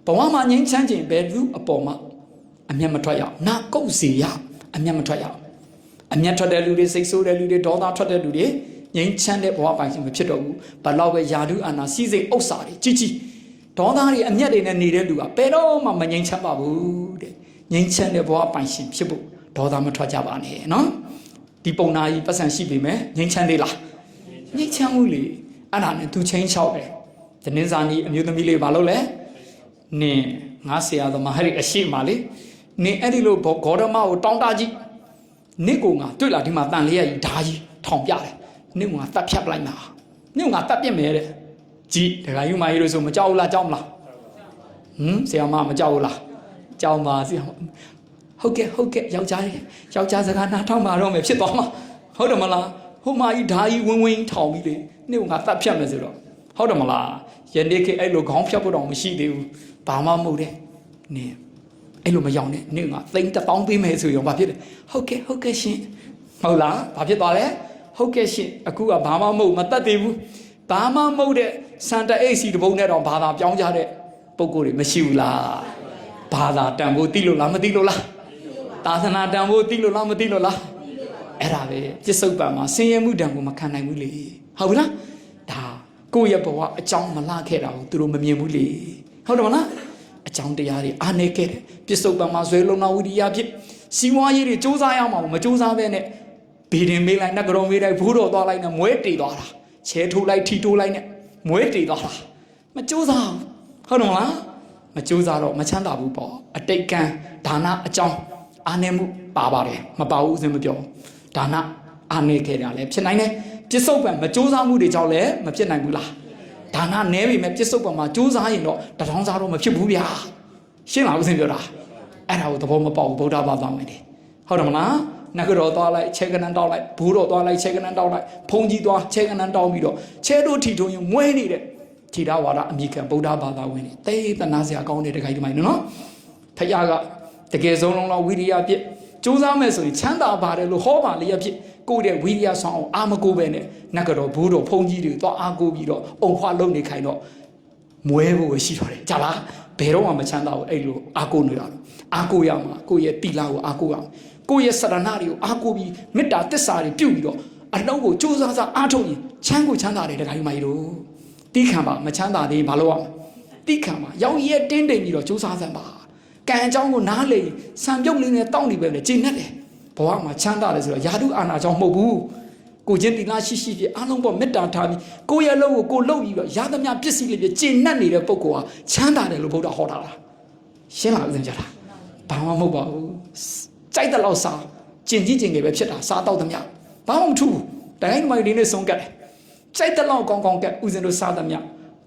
ဘဝမှာငြိမ်းချမ်းခြင်းဘယ်သူအပေါ်မှာအမျက်မထွက်ရအောင်နာကုတ်စီရအမျက်မထွက်ရအောင်အမျက်ထွက်တဲ့လူတွေစိတ်ဆိုးတဲ့လူတွေဒေါသထွက်တဲ့လူတွေငြိမ်းချမ်းတဲ့ဘဝပိုင်ခြင်းမဖြစ်တော့ဘူးဘလောက်ပဲယာတုအာနာစီစိတ်ဥစ္စာတွေကြီးကြီးဒေါသတွေအမျက်တွေနဲ့နေတဲ့လူကဘယ်တော့မှမငြိမ်းချမ်းပါဘူးတဲ့ငြိမ်းချမ်းတဲ့ဘဝပိုင်ခြင်းဖြစ်ဖို့ဒေါသမထွက်ကြပါနဲ့နော်ဒီပုံနာကြီးပတ်စံရှိပြီမယ်ငြိမ်းချမ်းသေးလားငြိမ်းချမ်းမှုလေအဲ့ဒါနဲ့သူချင်းချောက်တယ်ဒီနေ့စာနီးအမျိုးသမီးလေးဘာလုပ်လဲနင်ငါဆရာသမားဟဲ့အရှိမလေးနင်အဲ့ဒီလိုဂေါရမကိုတောင်းတကြည့်နင့်ကိုငါတွေ့လာဒီမှာတန်လေးရကြီးဓာကြီးထောင်ပြတယ်နင့်ကငါတတ်ဖြတ်လိုက်မှာနင့်ကငါတတ်ပြစ်မယ်တဲ့ကြည်ဒကာယူမကြီးလို့ဆိုမကြောက်ဘူးလားကြောက်မလားဆရာမမကြောက်ဘူးလားကြောက်ပါဆရာဟုတ်ကဲ့ယောက်ျားစကားနားထောင်မှာတော့မယ်ဖြစ်သွားမှာဟုတ်တယ်မလားဟိုမကြီးဓာကြီးဝင်းထောင်ပြီးလေနင့်ကငါတတ်ဖြတ်မယ်ဆိုတော့ဟုတ်တယ်မလားယနေ့ခေတ်အဲ့လိုခေါင်းဖြတ်ဖို့တော့မရှိသေးဘူးဘာမှမဟုတ်တဲ့နင်အဲ့လိုမရောက်နဲ့နင်ကသိန်း1000ပေးမယ်ဆိုရင်ဘာဖြစ်လဲဟုတ်ကဲ့ရှင်ဟုတ်လားဘာဖြစ်သွားလဲဟုတ်ကဲ့ရှင်အခုကဘာမှမဟုတ်မတတ်သေးဘူးဘာမှမဟုတ်တဲ့စံတအိတ်စီတပုံနဲ့တော့ဘာသာပြောင်းကြတဲ့ပုံကိုယ်တွေမရှိဘူးလားဘာသာတန်ဖို့သိလို့လားမသိလို့လားသာသနာတန်ဖို့သိလို့လားမသိလို့လားအဲ့ဒါပဲပြစ္ဆုတ်ပံမှာဆင်းရဲမှုတန်ကိုမခံနိုင်ဘူးလေဟုတ်ပြီလားဒါကိုယ့်ရဲ့ဘဝအကြောင်းမလှခဲ့တာကိုသူတို့မမြင်ဘူးလေဟုတ်တယ်မလားအကြောင်းတရားတွေအားနေခဲ့တယ်ပြစ္ဆုတ်ပံမှာဇွဲလုံနာဝိရိယဖြစ်စီးပွားရေးတွေစူးစမ်းရမှာမစူးစမ်းပဲနဲ့ဘေးတင်မေးလိုက်နတ်ကတော်မေးလိုက်ဘူးတော်သွားလိုက်နဲ့မွဲတေသွားတာချဲထိုးလိုက်ထီထိုးလိုက်နဲ့မွဲတေသွားတာမစူးစမ်းဟုတ်တယ်မလားမစူးစမ်းတော့မချမ်းသာဘူးပေါ့အတိတ်ကံဒါနအကြောင်းအားနေမှုပါပါတယ်မပါဘူးအစင်မပြောဒါနအားနေခဲ့တာလည်းဖြစ်နိုင်တယ်ပြစ္ဆုတ်ပံမစူးစမ်းမှုတွေကြောင့်လည်းမဖြစ်နိုင်ဘူးလားဒါနနဲပြီမဲ့ပြစ္ဆုတ်ပံမှာစူးစမ်းရင်တော့တထောင်စားတော့မဖြစ်ဘူးဗျာရှင်းလားဦးစင်ပြောတာအဲ့ဒါကိုသဘောမပေါက်ဘူးဗုဒ္ဓဘာသာဝင်တယ်ဟုတ်တယ်မလားနဂရောသွားလိုက်ချဲကနန်းတောက်လိုက်ဘူးတော်သွားလိုက်ချဲကနန်းတောက်လိုက်ဖုန်ကြီးသွားချဲကနန်းတောက်ပြီးတော့ချဲတို့ထီထုံရင်မွဲနေတဲ့ခြေသားဝါဒအမိခံဗုဒ္ဓဘာသာဝင်တွေသေသနာစရာကောင်းတဲ့တခိုင်းတမိုင်းနော်ဖခင်ကတကယ်ဆုံးလုံးလောက်ဝိရိယပြည့်စူးစမ်းမယ်ဆိုရင်ချမ်းသာပါတယ်လို့ဟောပါလျက်ဖြစ်ကိုယ့်ရဲ့ဝိရိယဆောင်အောင်အာမကိုပဲနဲ့နဂရောဘူးတော်ဖုန်ကြီးတွေသွားအားကိုပြီးတော့အုံခွားလုံးနေခိုင်းတော့မွဲဖို့ပဲရှိတော့တယ်ကြလားဘယ်တော့မှမချမ်းသာဘူးအဲ့လိုအားကိုနေတာအားကိုရမှာကိုယ့်ရဲ့တိလာကိုအားကိုရမှာကိုယ့်ရဲ့စရဏတွေကိုအားကိုပြီးမေတ္တာတစ္ဆာတွေပြုတ်ပြီးတော့အလုံးကိုကြိုးစားစားအားထုတ်ရင်ချမ်းကိုချမ်းသာတယ်တခါကြီးမကြီးတို့တိခံပါမချမ်းသာသေးဘာလို့ရမလဲတိခံပါရောက်ရဲတင်းတိမ်ပြီးတော့ကြိုးစားစမ်းပါကံအကြောင်းကိုနားလေဆံပြုတ်လေးနဲ့တောင်းနေပဲလေကျင့်နဲ့တယ်ဘဝမှာချမ်းသာတယ်ဆိုတော့ယာတုအာနာကြောင့်မဟုတ်ဘူးကိုချင်းတိလာရှိဖြစ်အားလုံးပေါ်မေတ္တာထားပြီးကိုယ့်ရဲ့လုံးကိုကိုလှုပ်ပြီးတော့ရသမျှပစ္စည်းလေးပြကျင့်နဲ့နေတဲ့ပုဂ္ဂိုလ်ဟာချမ်းသာတယ်လို့ဘုရားဟောတာလားရှင်းလားဦးဇင်ကြတာဘာမှမဟုတ်ပါဘူးကြိုက်တဲ့လောက်စားကျင်ကြီးကျင်ငယ်ပဲဖြစ်တာစားတော့သမျှဘာမှမထူးတိုင်းမိုင်လေးနဲ့ဆုံးကတ်တယ်ကြိုက်တဲ့လောက်ကောင်းကောင်းကတ်ဦးဇင်တို့စားသမျှ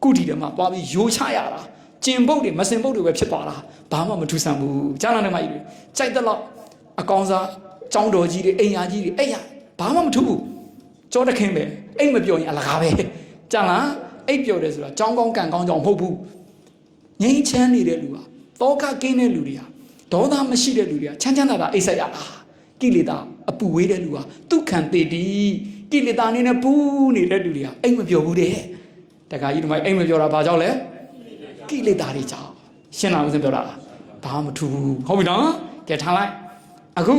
ကုတီထဲမှာသွားပြီးရိုးချရတာကျင်ပုတ်တွေမစင်ပုတ်တွေပဲဖြစ်သွားတာဘာမှမထူးဆန်းဘူးကြားနာနေမှကြီးကြိုက်တဲ့လောက်အကောင်စားចောင်းတော်ကြီးတွေအိမ်ယာကြီးတွေအဲ့ရဘာမှမထူးဘူးကြောတခင်ပဲအိမ်မပြောရင်အလကားပဲကြားလားအိပ်ပြောတယ်ဆိုတာចောင်းကောင်းကံကောင်းကြောင့်မဟုတ်ဘူးငြိမ်းချမ်းနေတဲ့လူဟာတောကကင်းတဲ့လူတွေဟာဒေါသမရှိတဲ့လူတွေကချမ်းချမ်းသာသာအိပ်ဆက်ရတာကိလေသာအပူဝေးတဲ့လူဟာဒုက္ခံတေတီကိလေသာအနေနဲ့ပူနေတဲ့လူတွေကအိမ်မပြောဘူးတဲ့တခါကြီးဒီမှာအိမ်မပြောတာဘာကြောင့်လဲကိလေသာတွေကြောင့်ရှင်းလားဦးစင်ပြောတာဘာမှမထူးဘူးဟုတ်ပြီနော်ကဲထားလိုက်အခု